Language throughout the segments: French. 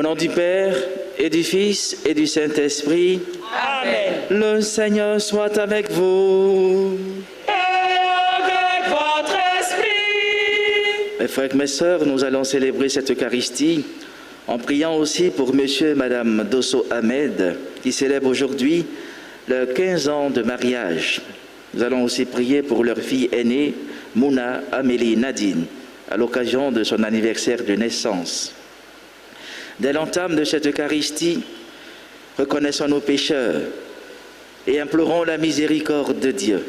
nom du Père, et du Fils, et du Saint-Esprit. Amen. Le Seigneur soit avec vous. Et avec votre esprit. Mes frères et mes sœurs, nous allons célébrer cette Eucharistie en priant aussi pour monsieur et madame Dosso Ahmed, qui célèbrent aujourd'hui leurs 15 ans de mariage. Nous allons aussi prier pour leur fille aînée, Mouna Amélie Nadine, à l'occasion de son anniversaire de naissance. Dès l'entame de cette Eucharistie, reconnaissons nos pécheurs et implorons la miséricorde de Dieu.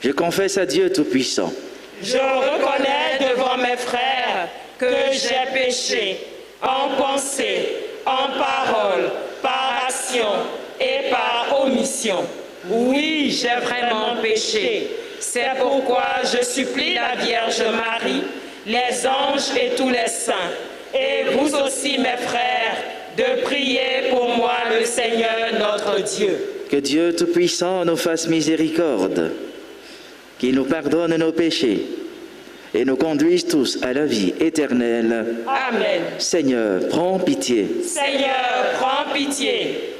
Je confesse à Dieu Tout-Puissant. Je reconnais devant mes frères que j'ai péché en pensée, en parole, par action et par omission. Oui, j'ai vraiment péché. C'est pourquoi je supplie la Vierge Marie, les anges et tous les saints, et vous aussi mes frères, de prier pour moi le Seigneur notre Dieu. Que Dieu Tout-Puissant nous fasse miséricorde, qu'il nous pardonne nos péchés et nous conduise tous à la vie éternelle. Amen. Seigneur, prends pitié. Seigneur, prends pitié.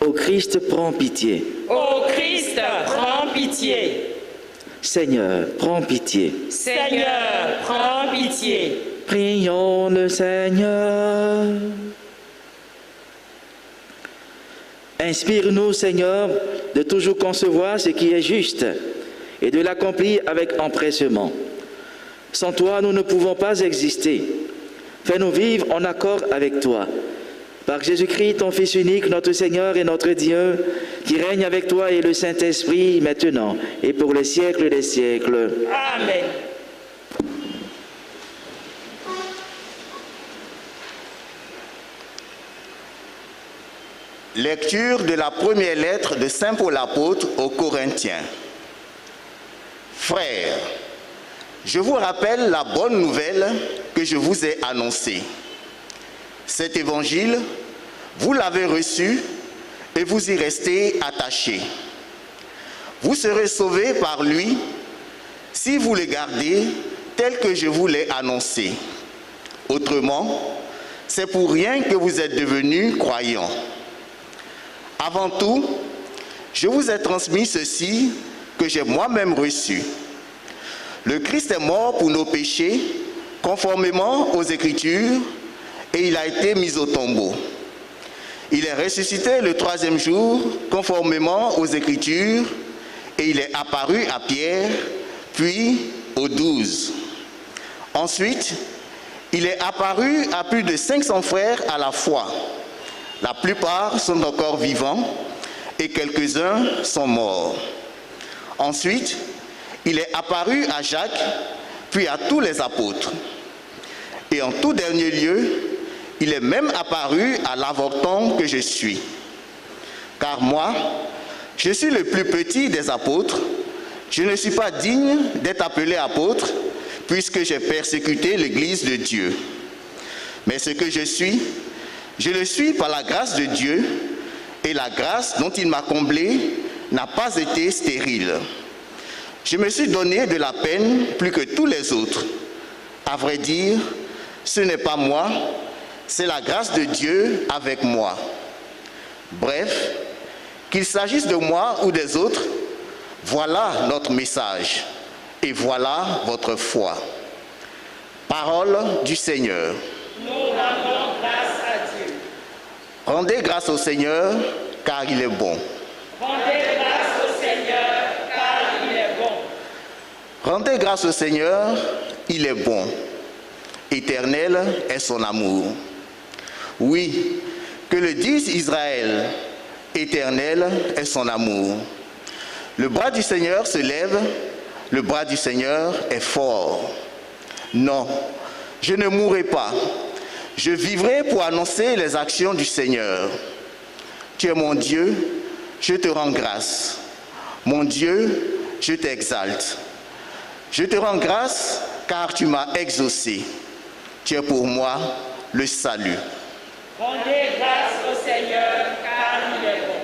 Ô Christ, prends pitié. Ô Christ, prends pitié. Seigneur, prends pitié. Seigneur, prends pitié. Prions le Seigneur. Inspire-nous, Seigneur, de toujours concevoir ce qui est juste et de l'accomplir avec empressement. Sans toi, nous ne pouvons pas exister. Fais-nous vivre en accord avec toi. Par Jésus-Christ, ton Fils unique, notre Seigneur et notre Dieu, qui règne avec toi et le Saint-Esprit, maintenant et pour les siècles des siècles. Amen. Lecture de la première lettre de Saint Paul apôtre aux Corinthiens. Frères, je vous rappelle la bonne nouvelle que je vous ai annoncée. Cet évangile, vous l'avez reçu et vous y restez attachés. Vous serez sauvés par lui si vous le gardez tel que je vous l'ai annoncé. Autrement, c'est pour rien que vous êtes devenus croyants. Avant tout, je vous ai transmis ceci que j'ai moi-même reçu. Le Christ est mort pour nos péchés, conformément aux Écritures, et il a été mis au tombeau. Il est ressuscité le troisième jour, conformément aux Écritures, et il est apparu à Pierre, puis aux 12. Ensuite, il est apparu à plus de 500 frères à la fois. La plupart sont encore vivants et quelques-uns sont morts. Ensuite, il est apparu à Jacques, puis à tous les apôtres. Et en tout dernier lieu, il est même apparu à l'avorton que je suis. Car moi, je suis le plus petit des apôtres. Je ne suis pas digne d'être appelé apôtre, puisque j'ai persécuté l'Église de Dieu. Mais ce que je suis, je le suis par la grâce de Dieu, et la grâce dont il m'a comblé n'a pas été stérile. Je me suis donné de la peine plus que tous les autres. À vrai dire, ce n'est pas moi, c'est la grâce de Dieu avec moi. Bref, qu'il s'agisse de moi ou des autres, voilà notre message, et voilà votre foi. Parole du Seigneur. Nous rendons grâce à Dieu. Rendez grâce au Seigneur, car il est bon. Rendez grâce au Seigneur, car il est bon. Rendez grâce au Seigneur, il est bon. Éternel est son amour. Oui, que le dise Israël, éternel est son amour. Le bras du Seigneur se lève, le bras du Seigneur est fort. Non, je ne mourrai pas. Je vivrai pour annoncer les actions du Seigneur. Tu es mon Dieu, je te rends grâce. Mon Dieu, je t'exalte. Je te rends grâce car tu m'as exaucé. Tu es pour moi le salut. Rendez grâce au Seigneur, car il est bon.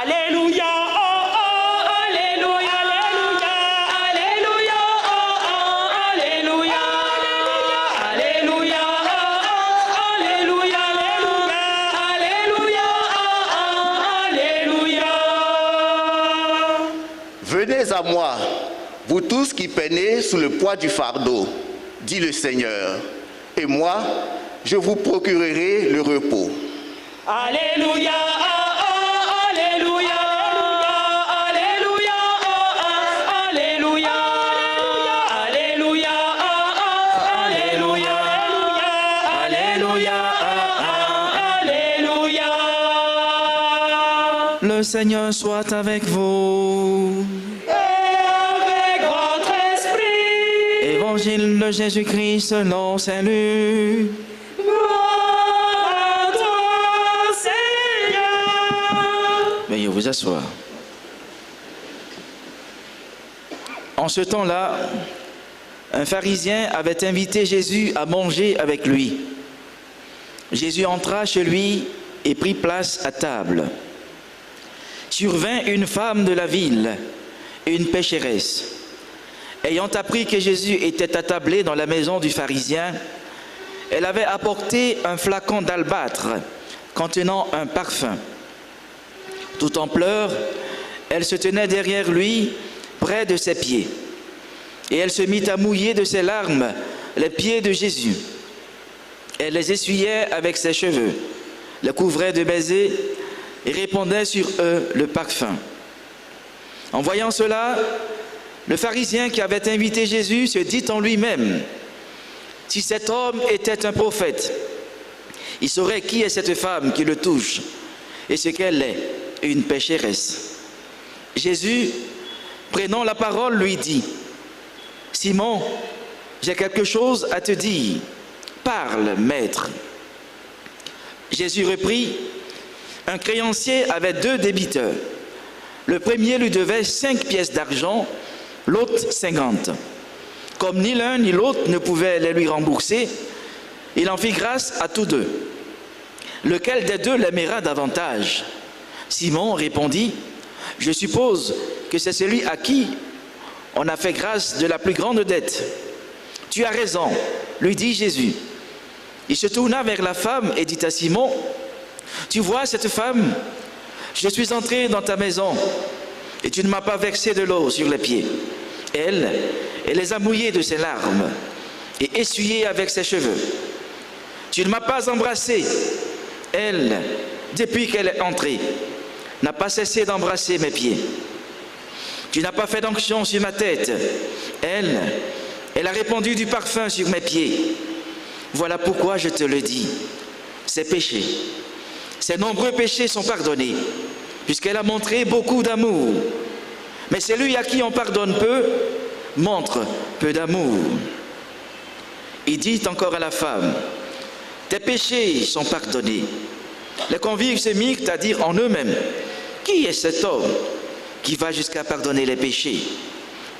Alléluia, oh, oh, alléluia, alléluia, alléluia, oh, oh, alléluia, alléluia, oh, oh, à moi, vous tous qui peinez sous le poids du fardeau, dit le Seigneur, et moi, je vous procurerai le repos. Alléluia, Alléluia, Alléluia, Alléluia, Alléluia, Alléluia, Alléluia, Alléluia. Le Seigneur soit avec vous. Évangile de Jésus-Christ selon Saint Luc. Gloire à toi, Seigneur. Veuillez vous asseoir. En ce temps-là, un pharisien avait invité Jésus à manger avec lui. Jésus entra chez lui et prit place à table. Survint une femme de la ville, une pécheresse. Ayant appris que Jésus était attablé dans la maison du pharisien, elle avait apporté un flacon d'albâtre contenant un parfum. Tout en pleurs, elle se tenait derrière lui, près de ses pieds. Et elle se mit à mouiller de ses larmes les pieds de Jésus. Elle les essuyait avec ses cheveux, les couvrait de baisers et répandait sur eux le parfum. En voyant cela, le pharisien qui avait invité Jésus se dit en lui-même, « Si cet homme était un prophète, il saurait qui est cette femme qui le touche et ce qu'elle est, une pécheresse. » Jésus, prenant la parole, lui dit, « Simon, j'ai quelque chose à te dire. Parle, maître. » Jésus reprit, « Un créancier avait 2 débiteurs. Le premier lui devait 5 pièces d'argent, l'autre 50. Comme ni l'un ni l'autre ne pouvait les lui rembourser, il en fit grâce à tous 2. Lequel des 2 l'aimera davantage? Simon répondit, « Je suppose que c'est celui à qui on a fait grâce de la plus grande dette. » « Tu as raison, lui dit Jésus. Il se tourna vers la femme et dit à Simon, « Tu vois cette femme? Je suis entré dans ta maison et tu ne m'as pas versé de l'eau sur les pieds. Elle les a mouillés de ses larmes et essuyés avec ses cheveux. Tu ne m'as pas embrassé. Elle, depuis qu'elle est entrée, n'a pas cessé d'embrasser mes pieds. Tu n'as pas fait d'onction sur ma tête. Elle a répandu du parfum sur mes pieds. Voilà pourquoi je te le dis. Ses péchés, ses nombreux péchés sont pardonnés, puisqu'elle a montré beaucoup d'amour. Mais celui à qui on pardonne peu, montre peu d'amour. » Il dit encore à la femme, « Tes péchés sont pardonnés. » Les convives se mirent à dire en eux-mêmes, « Qui est cet homme qui va jusqu'à pardonner les péchés ?»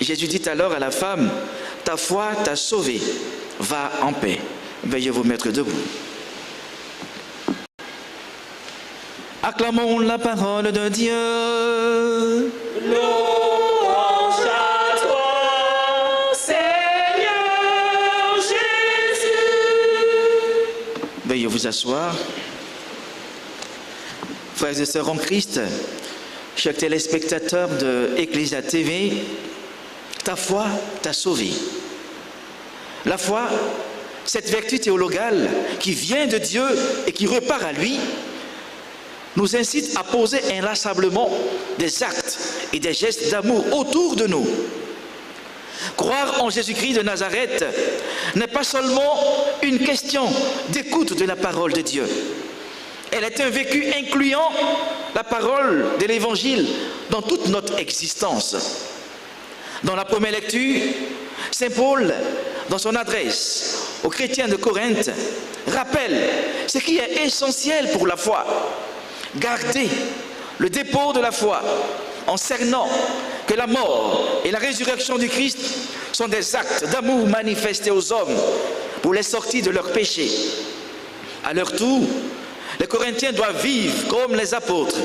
Jésus dit alors à la femme, « Ta foi t'a sauvée, va en paix. » Veuillez vous mettre debout. Acclamons la parole de Dieu. Louange à toi, Seigneur Jésus. Veuillez vous asseoir. Frères et sœurs en Christ, chers téléspectateurs de Ecclesia TV, ta foi t'a sauvé. La foi, cette vertu théologale qui vient de Dieu et qui repart à lui, nous incite à poser inlassablement des actes et des gestes d'amour autour de nous. Croire en Jésus-Christ de Nazareth n'est pas seulement une question d'écoute de la parole de Dieu. Elle est un vécu incluant la parole de l'Évangile dans toute notre existence. Dans la première lecture, Saint Paul, dans son adresse aux chrétiens de Corinthe, rappelle ce qui est essentiel pour la foi. Garder le dépôt de la foi en cernant que la mort et la résurrection du Christ sont des actes d'amour manifestés aux hommes pour les sortir de leurs péchés. À leur tour, les Corinthiens doivent vivre comme les apôtres,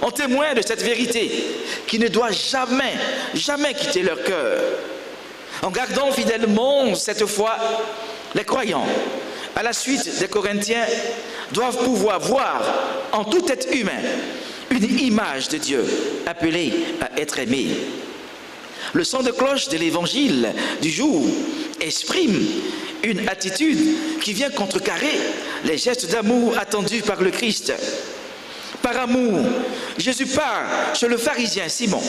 en témoin de cette vérité qui ne doit jamais quitter leur cœur. En gardant fidèlement cette foi, les croyants, à la suite des Corinthiens, doivent pouvoir voir en tout être humain une image de Dieu appelée à être aimé. Le son de cloche de l'évangile du jour exprime une attitude qui vient contrecarrer les gestes d'amour attendus par le Christ. Par amour, Jésus part chez le pharisien Simon.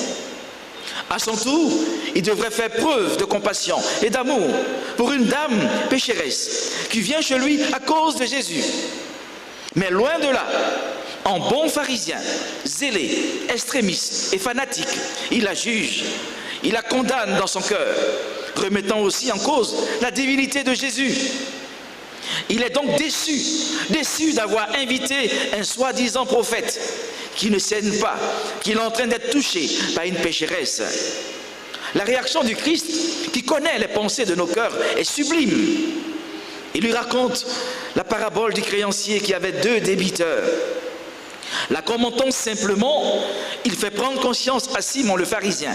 À son tour, il devrait faire preuve de compassion et d'amour pour une dame pécheresse qui vient chez lui à cause de Jésus. Mais loin de là, en bon pharisien, zélé, extrémiste et fanatique, il la juge, il la condamne dans son cœur, remettant aussi en cause la divinité de Jésus. Il est donc déçu d'avoir invité un soi-disant prophète qui ne saigne pas, qui est en train d'être touché par une pécheresse. La réaction du Christ, qui connaît les pensées de nos cœurs, est sublime. Il lui raconte la parabole du créancier qui avait 2 débiteurs. La commentant simplement, il fait prendre conscience à Simon le pharisien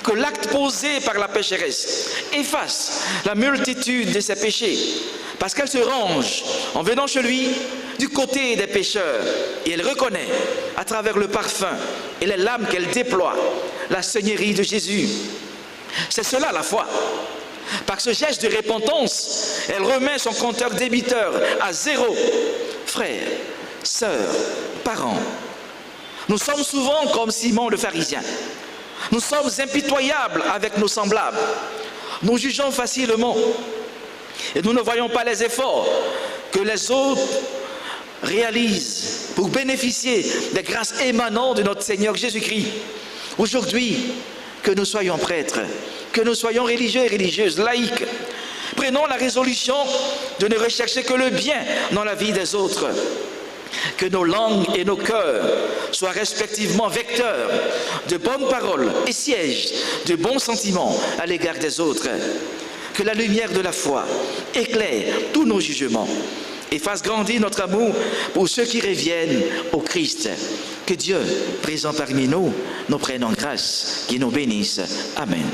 que l'acte posé par la pécheresse efface la multitude de ses péchés, parce qu'elle se range en venant chez lui du côté des pécheurs, et elle reconnaît à travers le parfum et les larmes qu'elle déploie la seigneurie de Jésus. C'est cela la foi. Par ce geste de repentance, elle remet son compteur débiteur à 0. Frères, sœurs, parents, nous sommes souvent comme Simon le pharisien. Nous sommes impitoyables avec nos semblables. Nous jugeons facilement et nous ne voyons pas les efforts que les autres réalisent pour bénéficier des grâces émanant de notre Seigneur Jésus-Christ. Aujourd'hui, que nous soyons prêtres, que nous soyons religieux et religieuses, laïcs, prenons la résolution de ne rechercher que le bien dans la vie des autres. Que nos langues et nos cœurs soient respectivement vecteurs de bonnes paroles et sièges de bons sentiments à l'égard des autres. Que la lumière de la foi éclaire tous nos jugements et fasse grandir notre amour pour ceux qui reviennent au Christ. Que Dieu, présent parmi nous, nous prenne en grâce, qu'il nous bénisse. Amen.